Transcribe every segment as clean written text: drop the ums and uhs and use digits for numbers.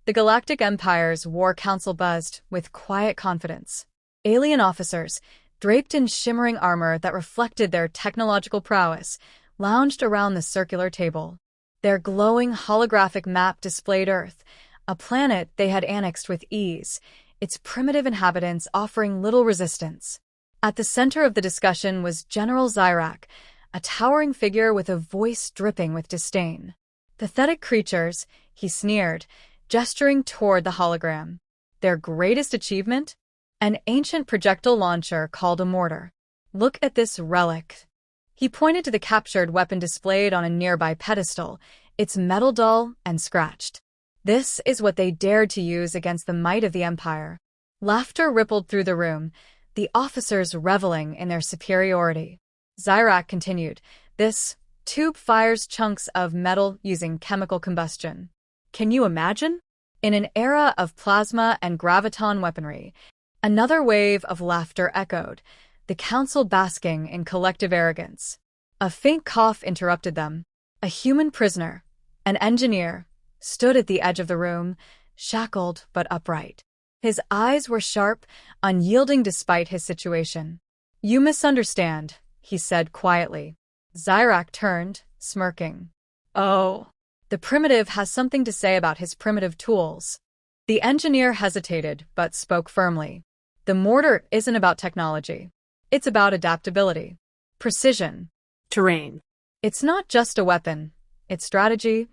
The Galactic Empire's War Council buzzed with quiet confidence. Alien officers, draped in shimmering armor that reflected their technological prowess, lounged around the circular table. Their glowing holographic map displayed Earth, a planet they had annexed with ease, its primitive inhabitants offering little resistance. At the center of the discussion was General Zyrak, a towering figure with a voice dripping with disdain. Pathetic creatures, he sneered, gesturing toward the hologram. Their greatest achievement? An ancient projectile launcher called a Mortar. Look at this relic. He pointed to the captured weapon displayed on a nearby pedestal, its metal dull and scratched. This is what they dared to use against the might of the Empire. Laughter rippled through the room, the officers reveling in their superiority. Zyrak continued, "This tube fires chunks of metal using chemical combustion. Can you imagine?" In an era of plasma and graviton weaponry, another wave of laughter echoed, the council basking in collective arrogance. A faint cough interrupted them. A human prisoner, an engineer, stood at the edge of the room, shackled but upright. His eyes were sharp, unyielding despite his situation. "You misunderstand," he said quietly. Zyrak turned, smirking. "Oh." The primitive has something to say about his primitive tools. The engineer hesitated, but spoke firmly. The Mortar isn't about technology. It's about adaptability. Precision. Terrain. It's not just a weapon. It's strategy.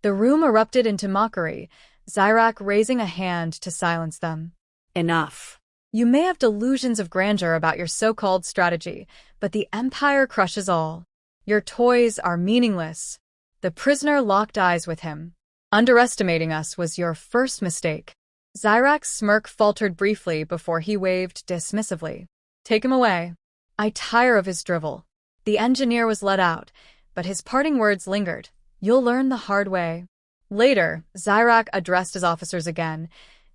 The room erupted into mockery, Zyrak raising a hand to silence them. Enough. You may have delusions of grandeur about your so-called strategy, but the Empire crushes all. Your toys are meaningless. The prisoner locked eyes with him. Underestimating us was your first mistake. Zyrak's smirk faltered briefly before he waved dismissively. "Take him away." "I tire of his drivel." The engineer was let out, but his parting words lingered. "You'll learn the hard way." Later, Zyrak addressed his officers again,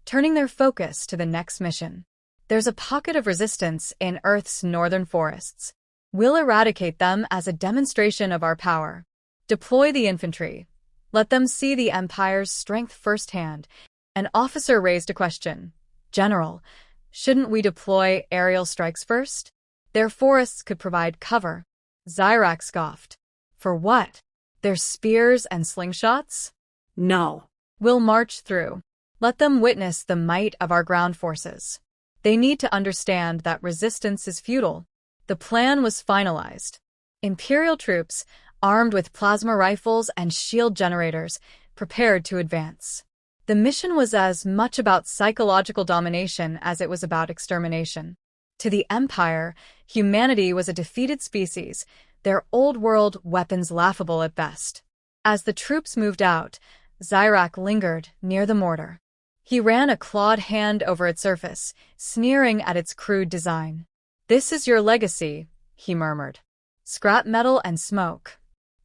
turning their focus to the next mission. "There's a pocket of resistance in Earth's northern forests. We'll eradicate them as a demonstration of our power. Deploy the infantry. Let them see the Empire's strength firsthand." An officer raised a question. "General, shouldn't we deploy aerial strikes first? Their forests could provide cover." Zyrak scoffed. "For what? Their spears and slingshots?" No. "We'll march through. Let them witness the might of our ground forces. They need to understand that resistance is futile." The plan was finalized. Imperial troops, armed with plasma rifles and shield generators, prepared to advance. The mission was as much about psychological domination as it was about extermination. To the Empire, humanity was a defeated species, their old-world weapons laughable at best. As the troops moved out, Zyrak lingered near the Mortar. He ran a clawed hand over its surface, sneering at its crude design. "This is your legacy," he murmured. "Scrap metal and smoke."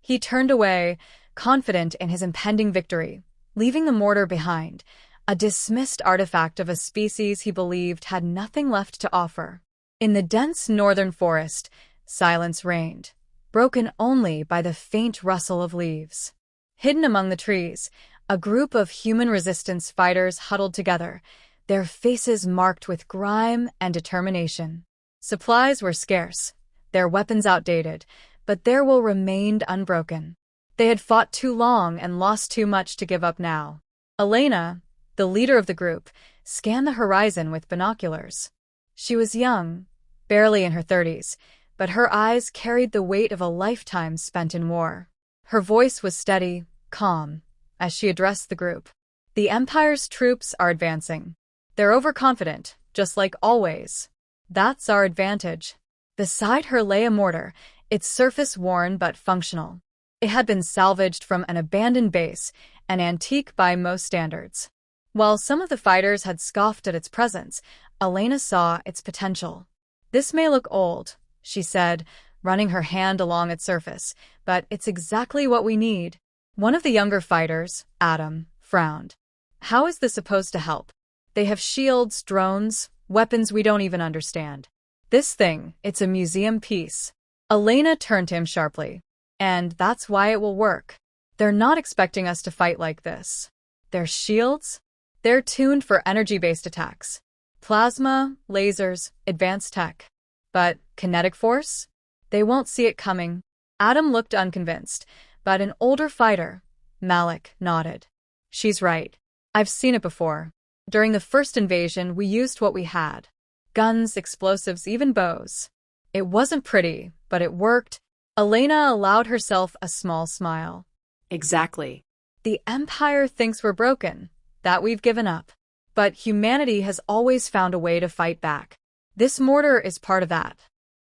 He turned away, confident in his impending victory, leaving the Mortar behind, a dismissed artifact of a species he believed had nothing left to offer. In the dense northern forest, silence reigned, broken only by the faint rustle of leaves. Hidden among the trees, a group of human resistance fighters huddled together, their faces marked with grime and determination. Supplies were scarce, their weapons outdated, but their will remained unbroken. They had fought too long and lost too much to give up now. Elena, the leader of the group, scanned the horizon with binoculars. She was young, barely in her 30s, but her eyes carried the weight of a lifetime spent in war. Her voice was steady, calm, as she addressed the group. "The Empire's troops are advancing. They're overconfident, just like always. That's our advantage." Beside her lay a Mortar, its surface worn but functional. It had been salvaged from an abandoned base, an antique by most standards. While some of the fighters had scoffed at its presence, Elena saw its potential. "This may look old," she said, running her hand along its surface, "but it's exactly what we need." One of the younger fighters, Adam, frowned. "How is this supposed to help? They have shields, drones, weapons we don't even understand. This thing, it's a museum piece." Elena turned to him sharply. "And that's why it will work. They're not expecting us to fight like this. Their shields? They're tuned for energy-based attacks. Plasma, lasers, advanced tech. But kinetic force? They won't see it coming. Adam looked unconvinced, but an older fighter, Malik, nodded. She's right. I've seen it before. During the first invasion, we used what we had. Guns, explosives, even bows. It wasn't pretty, but it worked. Elena allowed herself a small smile. Exactly. The Empire thinks we're broken, that we've given up. But humanity has always found a way to fight back. This mortar is part of that.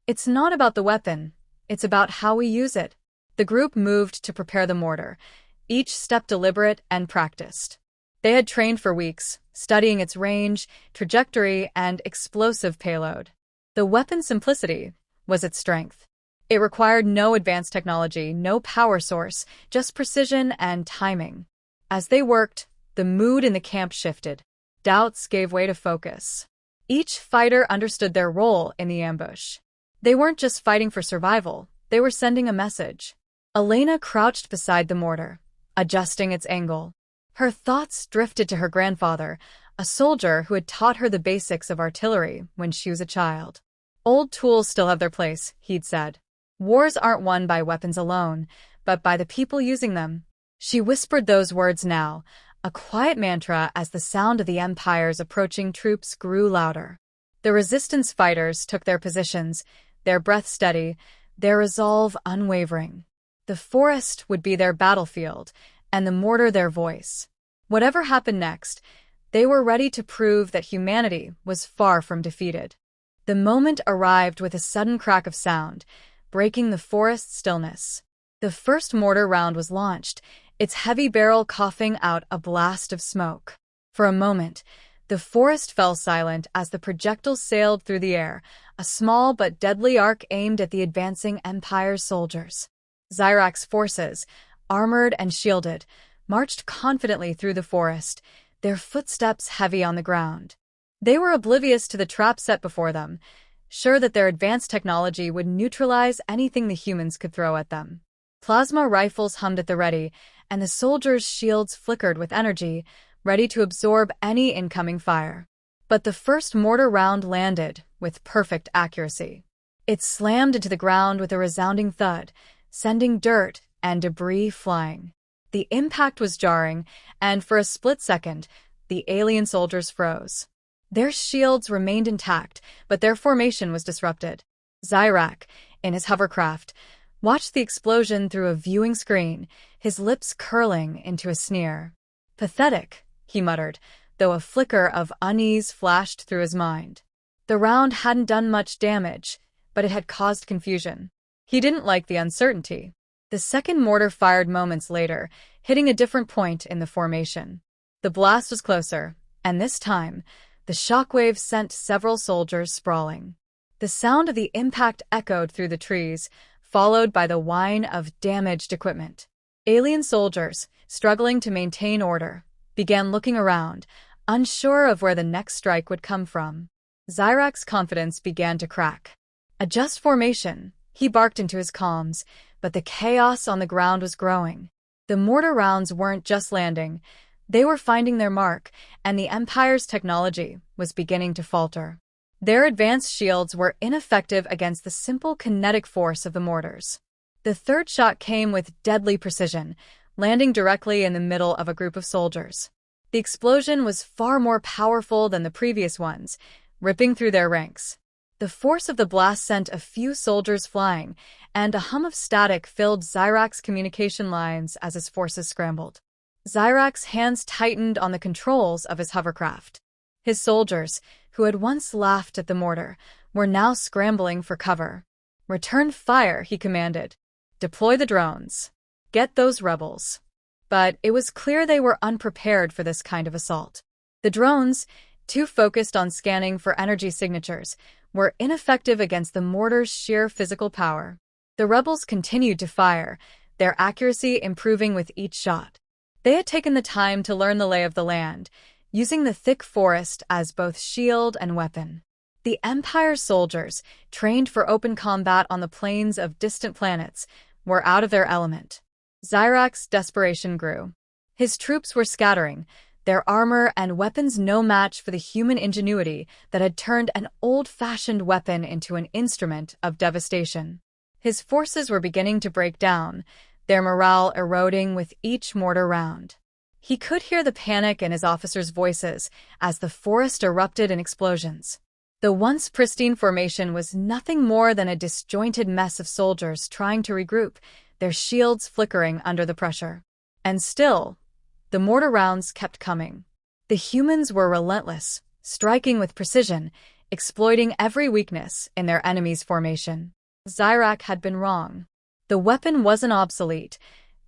It's not about the weapon, it's about how we use it. The group moved to prepare the mortar, each step deliberate and practiced. They had trained for weeks, studying its range, trajectory, and explosive payload. The weapon's simplicity was its strength. It required no advanced technology, no power source, just precision and timing. As they worked, the mood in the camp shifted. Doubts gave way to focus. Each fighter understood their role in the ambush. They weren't just fighting for survival, they were sending a message. Elena crouched beside the mortar, adjusting its angle. Her thoughts drifted to her grandfather, a soldier who had taught her the basics of artillery when she was a child. Old tools still have their place, he'd said. Wars aren't won by weapons alone, but by the people using them. She whispered those words now, a quiet mantra as the sound of the Empire's approaching troops grew louder. The resistance fighters took their positions, their breath steady, their resolve unwavering. The forest would be their battlefield, and the mortar their voice. Whatever happened next, they were ready to prove that humanity was far from defeated. The moment arrived with a sudden crack of sound, breaking the forest stillness. The first mortar round was launched, its heavy barrel coughing out a blast of smoke. For a moment, the forest fell silent as the projectile sailed through the air, a small but deadly arc aimed at the advancing Empire's soldiers. Zyrak's forces, armored and shielded, marched confidently through the forest, their footsteps heavy on the ground. They were oblivious to the trap set before them, sure that their advanced technology would neutralize anything the humans could throw at them. Plasma rifles hummed at the ready, and the soldiers' shields flickered with energy, ready to absorb any incoming fire. But the first mortar round landed with perfect accuracy. It slammed into the ground with a resounding thud, sending dirt and debris flying. The impact was jarring, and for a split second, the alien soldiers froze. Their shields remained intact, but their formation was disrupted. Zyrak, in his hovercraft, watched the explosion through a viewing screen, his lips curling into a sneer. Pathetic, he muttered, though a flicker of unease flashed through his mind. The round hadn't done much damage, but it had caused confusion. He didn't like the uncertainty. The second mortar fired moments later, hitting a different point in the formation. The blast was closer, and this time, the shockwave sent several soldiers sprawling. The sound of the impact echoed through the trees, followed by the whine of damaged equipment. Alien soldiers, struggling to maintain order, began looking around, unsure of where the next strike would come from. Zyrak's confidence began to crack. Adjust formation, he barked into his comms, but the chaos on the ground was growing. The mortar rounds weren't just landing, they were finding their mark, and the Empire's technology was beginning to falter. Their advanced shields were ineffective against the simple kinetic force of the mortars. The third shot came with deadly precision, landing directly in the middle of a group of soldiers. The explosion was far more powerful than the previous ones, ripping through their ranks. The force of the blast sent a few soldiers flying, and a hum of static filled Zyrak's communication lines as his forces scrambled. Zyrak's hands tightened on the controls of his hovercraft. His soldiers, who had once laughed at the mortar, were now scrambling for cover. "Return fire," he commanded. "Deploy the drones. Get those rebels." But it was clear they were unprepared for this kind of assault. The drones, too focused on scanning for energy signatures, were ineffective against the mortar's sheer physical power. The rebels continued to fire, their accuracy improving with each shot. They had taken the time to learn the lay of the land, using the thick forest as both shield and weapon. The Empire's soldiers, trained for open combat on the plains of distant planets, were out of their element. Zyrak's desperation grew. His troops were scattering, their armor and weapons no match for the human ingenuity that had turned an old-fashioned weapon into an instrument of devastation. His forces were beginning to break down, their morale eroding with each mortar round. He could hear the panic in his officers' voices as the forest erupted in explosions. The once pristine formation was nothing more than a disjointed mess of soldiers trying to regroup, their shields flickering under the pressure. And still, the mortar rounds kept coming. The humans were relentless, striking with precision, exploiting every weakness in their enemy's formation. Zyrak had been wrong. The weapon wasn't obsolete.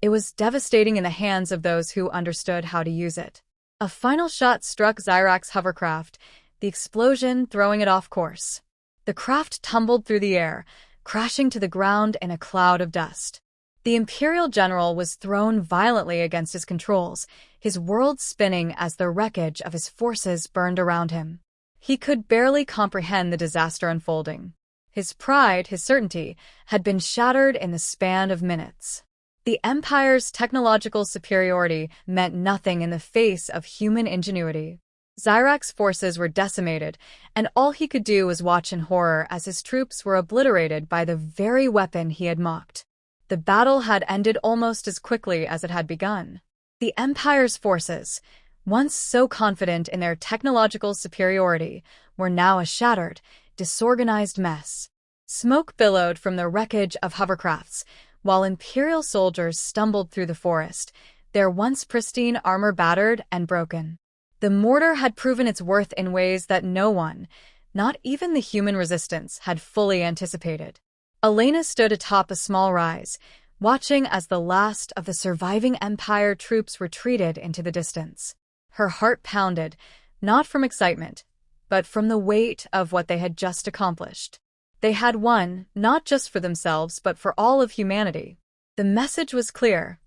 It was devastating in the hands of those who understood how to use it. A final shot struck Zyrak's hovercraft, the explosion throwing it off course. The craft tumbled through the air, crashing to the ground in a cloud of dust. The Imperial general was thrown violently against his controls, his world spinning as the wreckage of his forces burned around him. He could barely comprehend the disaster unfolding. His pride, his certainty, had been shattered in the span of minutes. The Empire's technological superiority meant nothing in the face of human ingenuity. Zyrak's forces were decimated, and all he could do was watch in horror as his troops were obliterated by the very weapon he had mocked. The battle had ended almost as quickly as it had begun. The Empire's forces, once so confident in their technological superiority, were now a shattered, disorganized mess. Smoke billowed from the wreckage of hovercrafts, while Imperial soldiers stumbled through the forest, their once pristine armor battered and broken. The mortar had proven its worth in ways that no one, not even the human resistance, had fully anticipated. Elena stood atop a small rise, watching as the last of the surviving Empire troops retreated into the distance. Her heart pounded, not from excitement, but from the weight of what they had just accomplished. They had won, not just for themselves, but for all of humanity. The message was clear: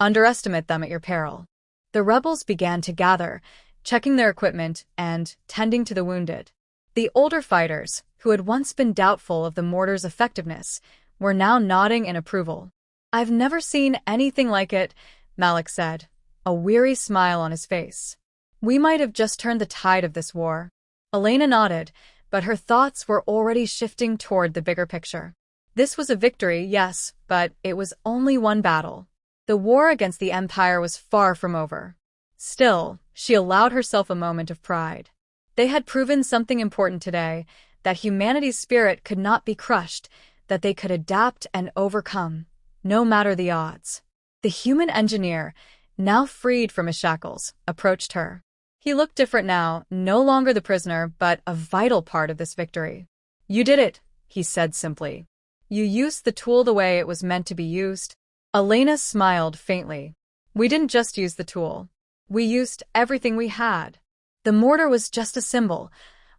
underestimate them at your peril. The rebels began to gather, checking their equipment and tending to the wounded. The older fighters, who had once been doubtful of the mortar's effectiveness, were now nodding in approval. "I've never seen anything like it," Malik said, a weary smile on his face. "We might have just turned the tide of this war." Elena nodded, but her thoughts were already shifting toward the bigger picture. This was a victory, yes, but it was only one battle. The war against the Empire was far from over. Still, she allowed herself a moment of pride. They had proven something important today, that humanity's spirit could not be crushed, that they could adapt and overcome, no matter the odds. The human engineer, now freed from his shackles, approached her. He looked different now, no longer the prisoner, but a vital part of this victory. "You did it," he said simply. "You used the tool the way it was meant to be used." Elena smiled faintly. "We didn't just use the tool. We used everything we had." The mortar was just a symbol,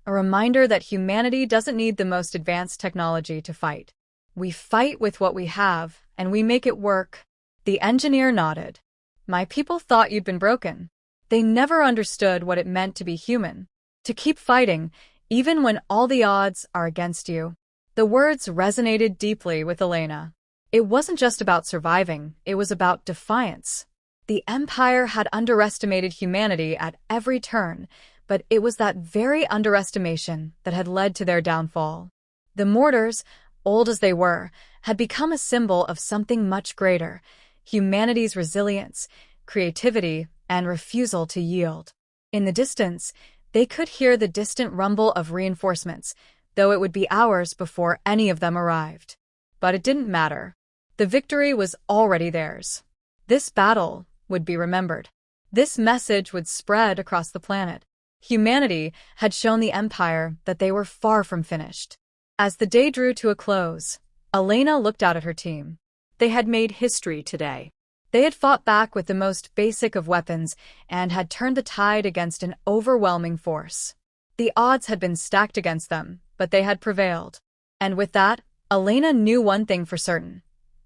a reminder that humanity doesn't need the most advanced technology to fight. We fight with what we have, and we make it work. The engineer nodded. "My people thought you'd been broken. They never understood what it meant to be human, to keep fighting, even when all the odds are against you." The words resonated deeply with Elena. It wasn't just about surviving, it was about defiance. The Empire had underestimated humanity at every turn, but it was that very underestimation that had led to their downfall. The mortars, old as they were, had become a symbol of something much greater: humanity's resilience, creativity, and refusal to yield. In the distance, they could hear the distant rumble of reinforcements, though it would be hours before any of them arrived. But it didn't matter. The victory was already theirs. This battle would be remembered. This message would spread across the planet. Humanity had shown the Empire that they were far from finished. As the day drew to a close, Elena looked out at her team. They had made history today. They had fought back with the most basic of weapons and had turned the tide against an overwhelming force. The odds had been stacked against them, but they had prevailed. And with that, Elena knew one thing for certain.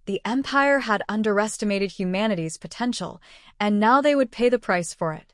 The Empire had underestimated humanity's potential, and now they would pay the price for it.